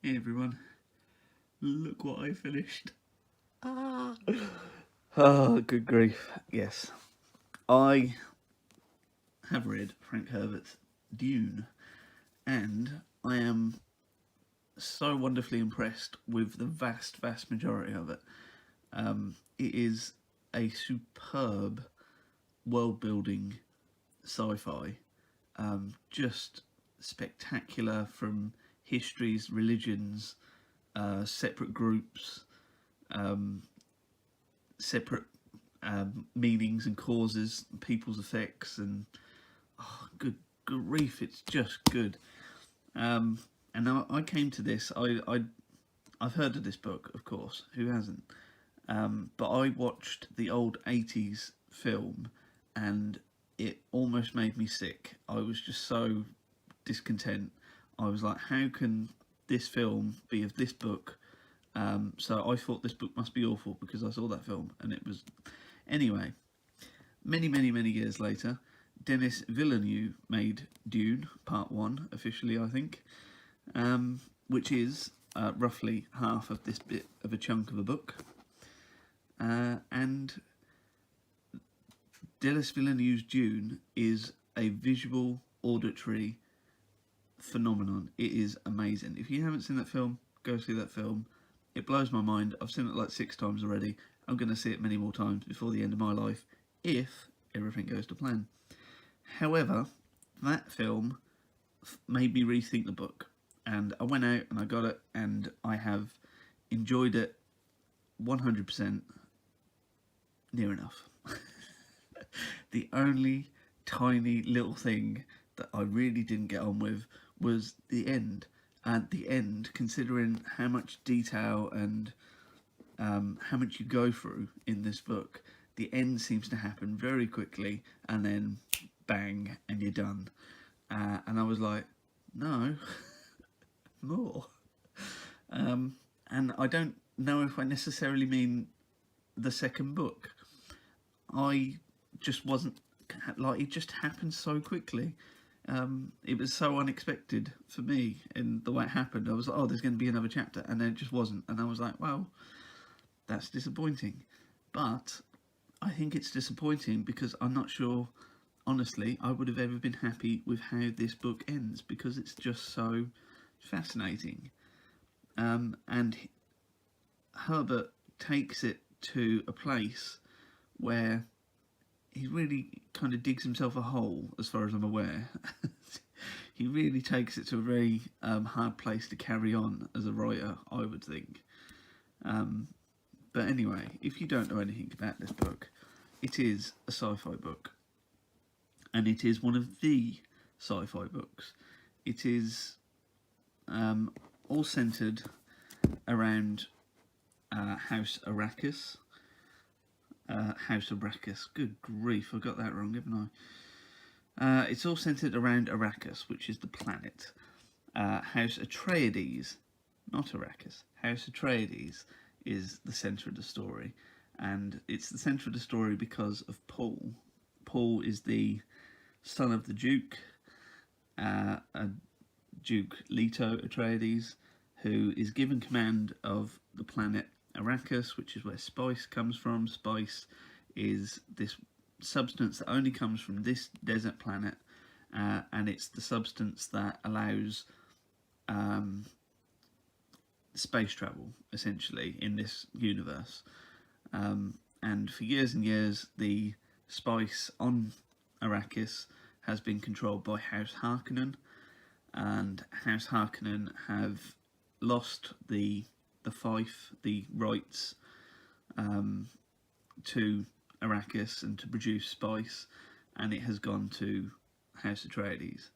Hey everyone, look what I finished. Ah. Oh, good grief. Yes. I have read Frank Herbert's Dune, and I am so wonderfully impressed with the vast majority of it. It is a superb world building sci fi, just spectacular from histories, religions, separate groups, um, separate meanings and causes, people's effects, and oh, good grief, it's just good. Um, and I came to this. I've heard of this book, of course. Who hasn't? But I watched the old '80s film, and it almost made me sick. I was just so discontent. I was like, how can this film be of this book? So I thought this book must be awful because I saw that film, and it was. Anyway, many years later, Denis Villeneuve made Dune Part 1, officially, I think, which is roughly half of this bit of a chunk of a book. And Denis Villeneuve's Dune is a visual, auditory phenomenon. It is amazing. If you haven't seen that film, go see that film. It blows my mind. I've seen it like 6 times already. I'm going to see it many more times before the end of my life, if everything goes to plan. However, that film made me rethink the book, and I went out and I got it, and I have enjoyed it 100%, near enough. The only tiny little thing that I really didn't get on with was the end. And the end, considering how much detail and how much you go through in this book, the end seems to happen very quickly, and then bang, and you're done. And I was like, no, more. And I don't know if I necessarily mean the second book. I just wasn't like, it just happened so quickly. It was so unexpected for me in the way it happened. I was like, oh, there's going to be another chapter, and then it just wasn't. And I was like, well, that's disappointing. But I think it's disappointing because I'm not sure, honestly, I would have ever been happy with how this book ends because it's just so fascinating. And Herbert takes it to a place where he really kind of digs himself a hole, as far as I'm aware. He really takes it to a very hard place to carry on as a writer, I would think. Um, but anyway, if you don't know anything about this book, it is a sci-fi book, and it is one of the sci-fi books. It is all centered around House Arrakis. House Arrakis. Good grief, I got that wrong, haven't I? It's all centered around Arrakis, which is the planet. House Atreides, not Arrakis. House Atreides is the centre of the story, and it's the centre of the story because of Paul. Paul is the son of the Duke, Duke Leto Atreides, who is given command of the planet Arrakis, which is where spice comes from. Spice is this substance that only comes from this desert planet, and it's the substance that allows space travel, essentially, in this universe. And for years and years, the spice on Arrakis has been controlled by House Harkonnen, and House Harkonnen have lost the fief, the rights to Arrakis and to produce spice, and it has gone to House Atreides.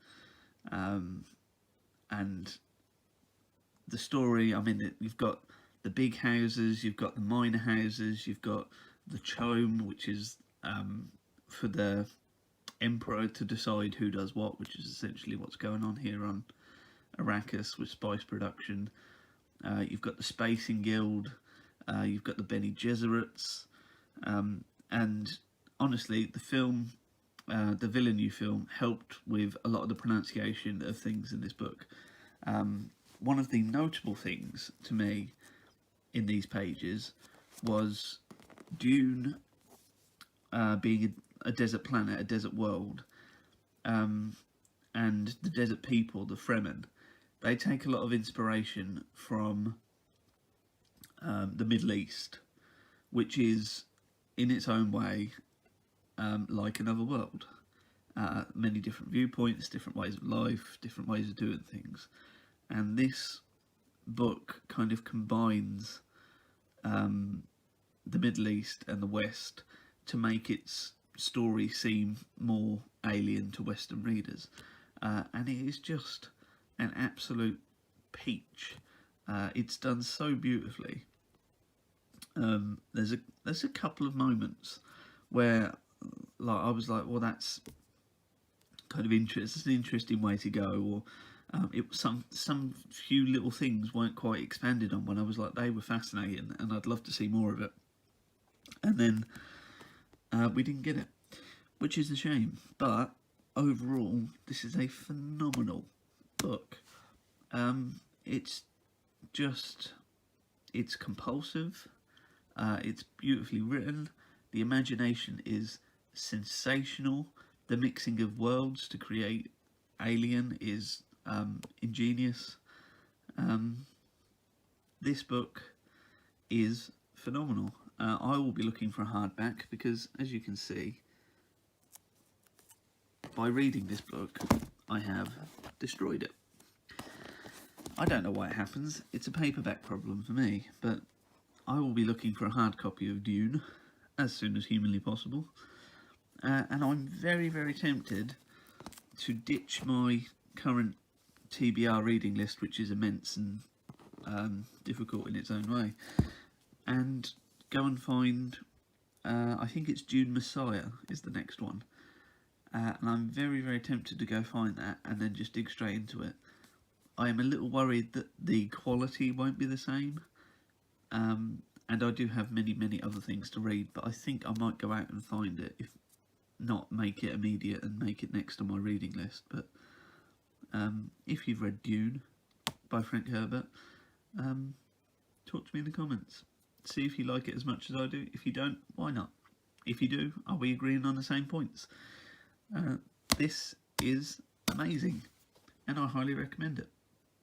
And the story, I mean, you've got the big houses, you've got the minor houses, you've got the Chome, which is for the Emperor to decide who does what, which is essentially what's going on here on Arrakis with spice production. You've got the Spacing Guild, you've got the Bene Gesserits, and honestly, the film, the Villeneuve film, helped with a lot of the pronunciation of things in this book. one of the notable things to me in these pages was Dune being a desert planet, a desert world, and the desert people, the Fremen. They take a lot of inspiration from the Middle East, which is, in its own way, like another world. Many different viewpoints, different ways of life, different ways of doing things. And this book kind of combines the Middle East and the West to make its story seem more alien to Western readers. And it is just an absolute peach. It's done so beautifully. There's a couple of moments where I was like, well, that's kind of interesting. It's an interesting way to go. Or some few little things weren't quite expanded on when I was like, they were fascinating, and I'd love to see more of it. And then we didn't get it, which is a shame. But overall, this is a phenomenal book. It's compulsive. It's beautifully written. The imagination is sensational. The mixing of worlds to create Alien is ingenious. This book is phenomenal. I will be looking for a hardback because, as you can see, by reading this book, I have destroyed it. I don't know why it happens. It's a paperback problem for me, but I will be looking for a hard copy of Dune as soon as humanly possible. And I'm very, very tempted to ditch my current TBR reading list, which is immense and difficult in its own way, and go and find, I think it's Dune Messiah is the next one. And I'm very, very tempted to go find that and then just dig straight into it. I am a little worried that the quality won't be the same. And I do have many, many other things to read, but I think I might go out and find it, if not make it immediate and make it next on my reading list. But if you've read Dune by Frank Herbert, talk to me in the comments. See if you like it as much as I do. If you don't, why not? If you do, are we agreeing on the same points? This is amazing, and I highly recommend it.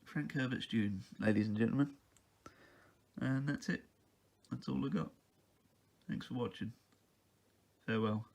Frank Herbert's Dune, ladies and gentlemen. And that's it. That's all I got. Thanks for watching. Farewell.